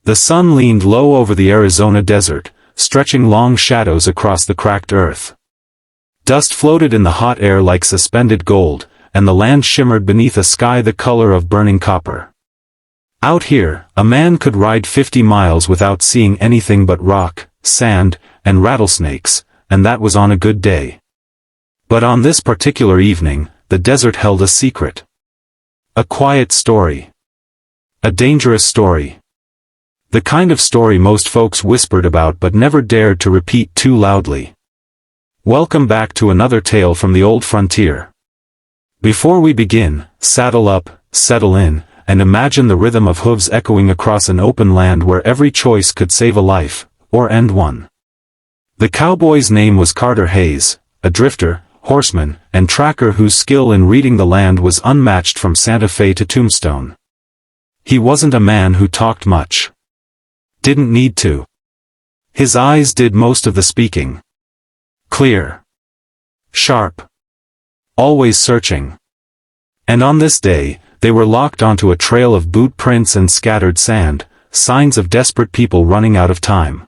The sun leaned low over the Arizona desert, stretching long shadows across the cracked earth. Dust floated in the hot air like suspended gold, and the land shimmered beneath a sky the color of burning copper. Out here, a man could ride 50 miles without seeing anything but rock, sand, and rattlesnakes, and that was on a good day. But on this particular evening, the desert held a secret. A quiet story. A dangerous story. The kind of story most folks whispered about but never dared to repeat too loudly. Welcome back to another tale from the old frontier. Before we begin, saddle up, settle in, and imagine the rhythm of hooves echoing across an open land where every choice could save a life, or end one. The cowboy's name was Carter Hayes, a drifter, horseman, and tracker whose skill in reading the land was unmatched from Santa Fe to Tombstone. He wasn't a man who talked much. Didn't need to. His eyes did most of the speaking. Clear. Sharp. Always searching. And on this day, they were locked onto a trail of boot prints and scattered sand, signs of desperate people running out of time.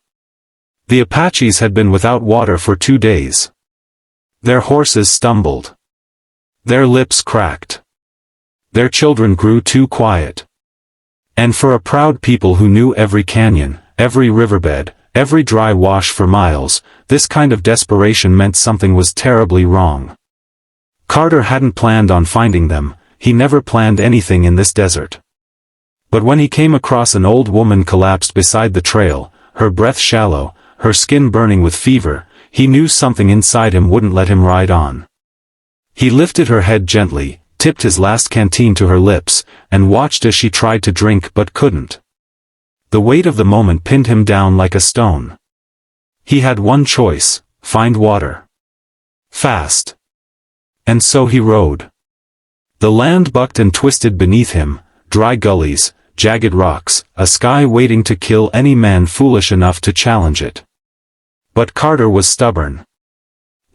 The Apaches had been without water for 2 days. Their horses stumbled. Their lips cracked. Their children grew too quiet. And for a proud people who knew every canyon, every riverbed, every dry wash for miles, this kind of desperation meant something was terribly wrong. Carter hadn't planned on finding them, he never planned anything in this desert. But when he came across an old woman collapsed beside the trail, her breath shallow, her skin burning with fever, he knew something inside him wouldn't let him ride on. He lifted her head gently, tipped his last canteen to her lips, and watched as she tried to drink but couldn't. The weight of the moment pinned him down like a stone. He had one choice: find water. Fast. And so he rode. The land bucked and twisted beneath him, dry gullies, jagged rocks, a sky waiting to kill any man foolish enough to challenge it. But Carter was stubborn.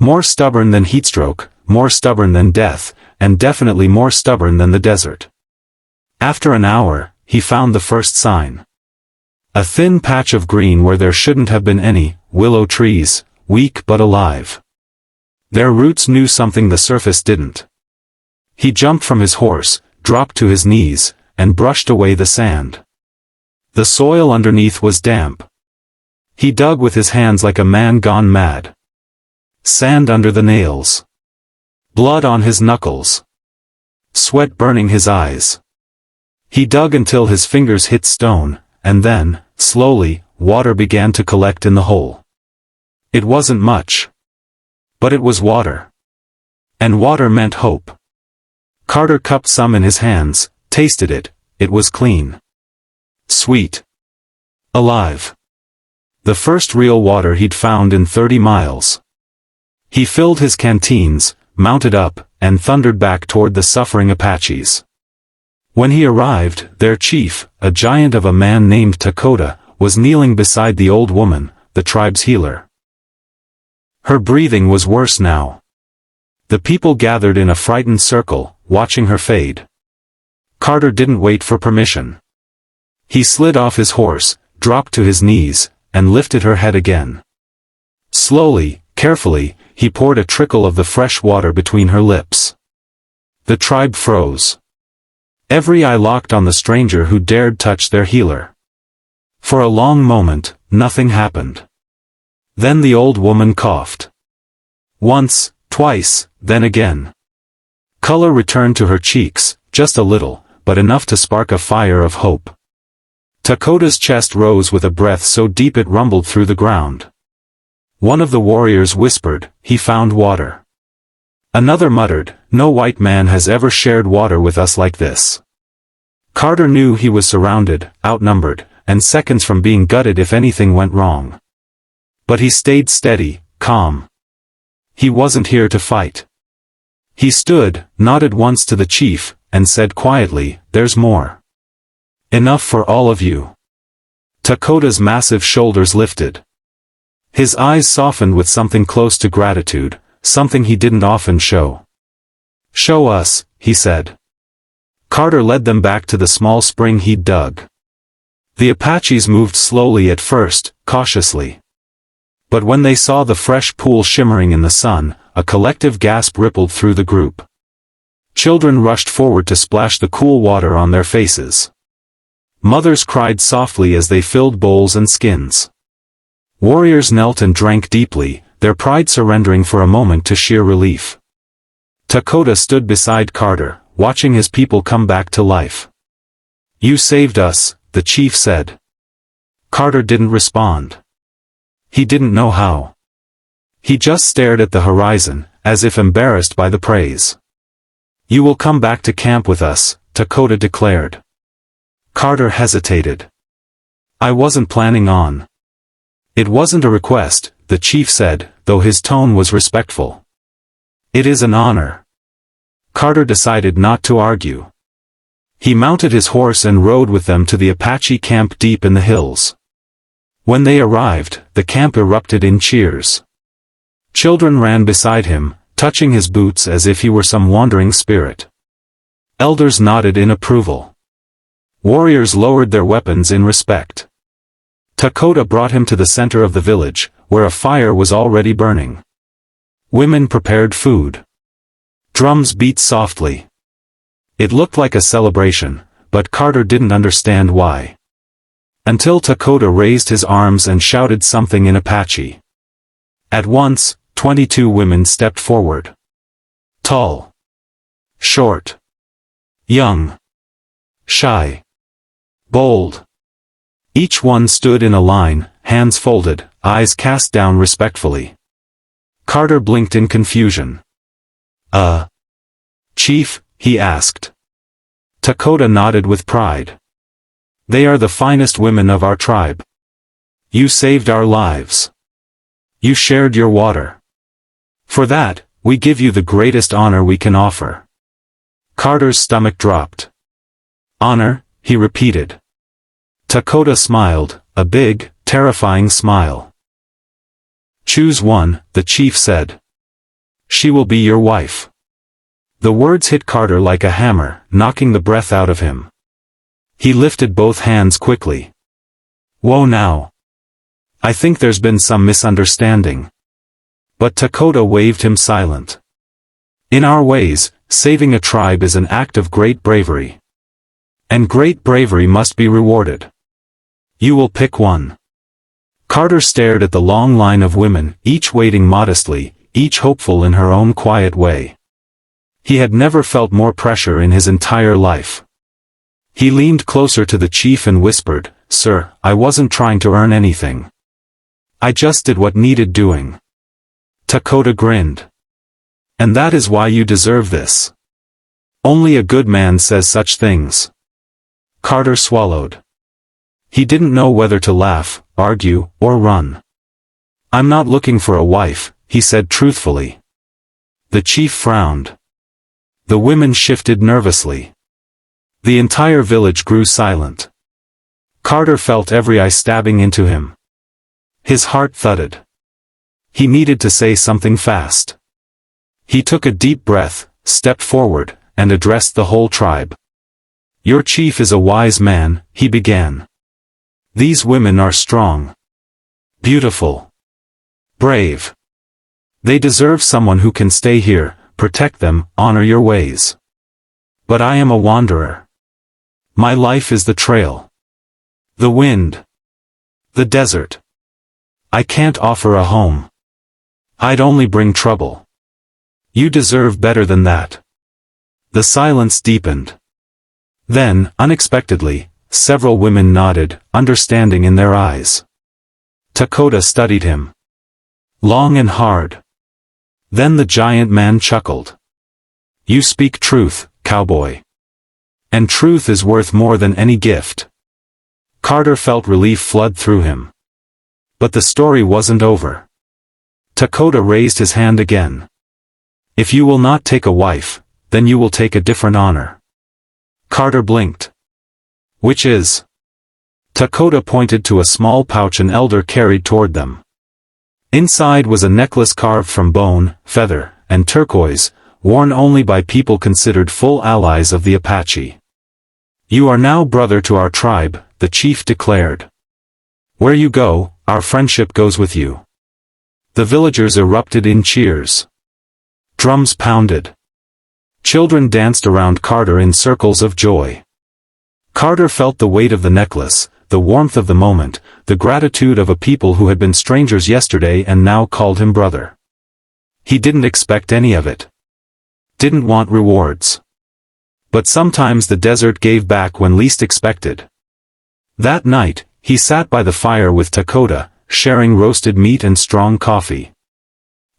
More stubborn than heatstroke, more stubborn than death, and definitely more stubborn than the desert. After an hour, he found the first sign. A thin patch of green where there shouldn't have been any, willow trees, weak but alive. Their roots knew something the surface didn't. He jumped from his horse, dropped to his knees, and brushed away the sand. The soil underneath was damp. He dug with his hands like a man gone mad. Sand under the nails. Blood on his knuckles. Sweat burning his eyes. He dug until his fingers hit stone, and then, slowly, water began to collect in the hole. It wasn't much. But it was water. And water meant hope. Carter cupped some in his hands, tasted it, it was clean. Sweet. Alive. The first real water he'd found in 30 miles. He filled his canteens, mounted up, and thundered back toward the suffering Apaches. When he arrived, their chief, a giant of a man named Dakota, was kneeling beside the old woman, the tribe's healer. Her breathing was worse now. The people gathered in a frightened circle, watching her fade. Carter didn't wait for permission. He slid off his horse, dropped to his knees, and lifted her head again. Slowly, carefully, he poured a trickle of the fresh water between her lips. The tribe froze. Every eye locked on the stranger who dared touch their healer. For a long moment, nothing happened. Then the old woman coughed. Once, twice, then again. Color returned to her cheeks, just a little, but enough to spark a fire of hope. Dakota's chest rose with a breath so deep it rumbled through the ground. One of the warriors whispered, "He found water." Another muttered, "No white man has ever shared water with us like this." Carter knew he was surrounded, outnumbered, and seconds from being gutted if anything went wrong. But he stayed steady, calm. He wasn't here to fight. He stood, nodded once to the chief, and said quietly, "There's more. Enough for all of you." Dakota's massive shoulders lifted. His eyes softened with something close to gratitude, something he didn't often show. "Show us," he said. Carter led them back to the small spring he'd dug. The Apaches moved slowly at first, cautiously. But when they saw the fresh pool shimmering in the sun, a collective gasp rippled through the group. Children rushed forward to splash the cool water on their faces. Mothers cried softly as they filled bowls and skins. Warriors knelt and drank deeply, their pride surrendering for a moment to sheer relief. Dakota stood beside Carter, watching his people come back to life. "You saved us," the chief said. Carter didn't respond. He didn't know how. He just stared at the horizon, as if embarrassed by the praise. "You will come back to camp with us," Dakota declared. Carter hesitated. "I wasn't planning on." "It wasn't a request," the chief said, though his tone was respectful. "It is an honor." Carter decided not to argue. He mounted his horse and rode with them to the Apache camp deep in the hills. When they arrived, the camp erupted in cheers. Children ran beside him, touching his boots as if he were some wandering spirit. Elders nodded in approval. Warriors lowered their weapons in respect. Dakota brought him to the center of the village, where a fire was already burning. Women prepared food. Drums beat softly. It looked like a celebration, but Carter didn't understand why. Until Dakota raised his arms and shouted something in Apache. At once, 22 women stepped forward. Tall. Short. Young. Shy. Bold. Each one stood in a line, hands folded, eyes cast down respectfully. Carter blinked in confusion. Chief?" he asked. Dakota nodded with pride. "They are the finest women of our tribe. You saved our lives. You shared your water. For that, we give you the greatest honor we can offer." Carter's stomach dropped. "Honor," he repeated. Dakota smiled, a big, terrifying smile. "Choose one," the chief said. "She will be your wife." The words hit Carter like a hammer, knocking the breath out of him. He lifted both hands quickly. "Whoa now. I think there's been some misunderstanding." But Dakota waved him silent. "In our ways, saving a tribe is an act of great bravery. And great bravery must be rewarded. You will pick one." Carter stared at the long line of women, each waiting modestly, each hopeful in her own quiet way. He had never felt more pressure in his entire life. He leaned closer to the chief and whispered, "Sir, I wasn't trying to earn anything. I just did what needed doing." Dakota grinned. "And that is why you deserve this. Only a good man says such things." Carter swallowed. He didn't know whether to laugh, argue, or run. "I'm not looking for a wife," he said truthfully. The chief frowned. The women shifted nervously. The entire village grew silent. Carter felt every eye stabbing into him. His heart thudded. He needed to say something fast. He took a deep breath, stepped forward, and addressed the whole tribe. "Your chief is a wise man," he began. "These women are strong. Beautiful. Brave. They deserve someone who can stay here, protect them, honor your ways. But I am a wanderer. My life is the trail. The wind. The desert. I can't offer a home. I'd only bring trouble. You deserve better than that." The silence deepened. Then, unexpectedly, several women nodded, understanding in their eyes. Dakota studied him. Long and hard. Then the giant man chuckled. "You speak truth, cowboy. And truth is worth more than any gift." Carter felt relief flood through him. But the story wasn't over. Dakota raised his hand again. "If you will not take a wife, then you will take a different honor." Carter blinked. "Which is?" Dakota pointed to a small pouch an elder carried toward them. Inside was a necklace carved from bone, feather, and turquoise, worn only by people considered full allies of the Apache. "You are now brother to our tribe," the chief declared. "Where you go, our friendship goes with you." The villagers erupted in cheers. Drums pounded. Children danced around Carter in circles of joy. Carter felt the weight of the necklace, the warmth of the moment, the gratitude of a people who had been strangers yesterday and now called him brother. He didn't expect any of it. Didn't want rewards. But sometimes the desert gave back when least expected. That night, he sat by the fire with Dakota, sharing roasted meat and strong coffee.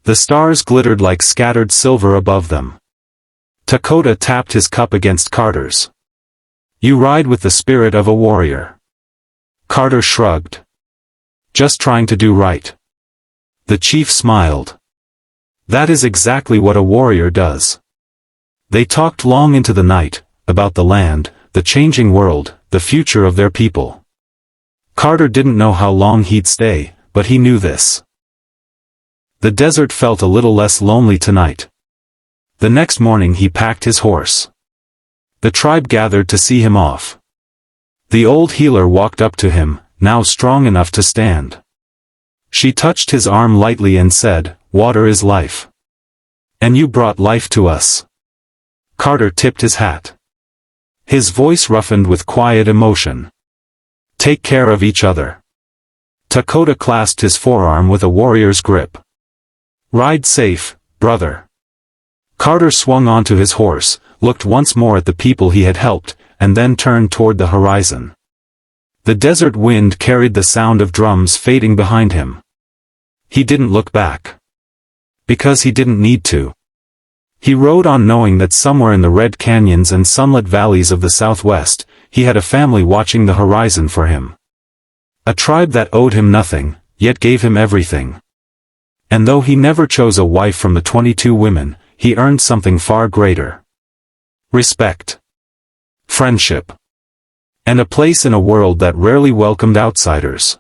The stars glittered like scattered silver above them. Dakota tapped his cup against Carter's. "You ride with the spirit of a warrior." Carter shrugged. "Just trying to do right." The chief smiled. "That is exactly what a warrior does." They talked long into the night, about the land, the changing world, the future of their people. Carter didn't know how long he'd stay, but he knew this. The desert felt a little less lonely tonight. The next morning he packed his horse. The tribe gathered to see him off. The old healer walked up to him, now strong enough to stand. She touched his arm lightly and said, "Water is life. And you brought life to us." Carter tipped his hat. His voice roughened with quiet emotion. "Take care of each other." Dakota clasped his forearm with a warrior's grip. "Ride safe, brother." Carter swung onto his horse, looked once more at the people he had helped, and then turned toward the horizon. The desert wind carried the sound of drums fading behind him. He didn't look back. Because he didn't need to. He rode on knowing that somewhere in the red canyons and sunlit valleys of the Southwest, he had a family watching the horizon for him. A tribe that owed him nothing, yet gave him everything. And though he never chose a wife from the 22 women, he earned something far greater. Respect. Friendship. And a place in a world that rarely welcomed outsiders.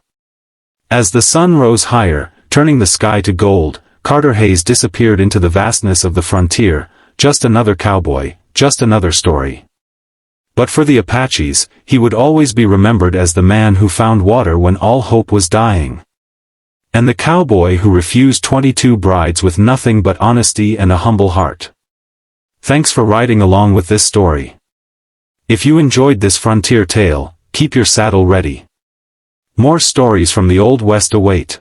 As the sun rose higher, turning the sky to gold, Carter Hayes disappeared into the vastness of the frontier, just another cowboy, just another story. But for the Apaches, he would always be remembered as the man who found water when all hope was dying. And the cowboy who refused 22 brides with nothing but honesty and a humble heart. Thanks for riding along with this story. If you enjoyed this frontier tale, keep your saddle ready. More stories from the Old West await.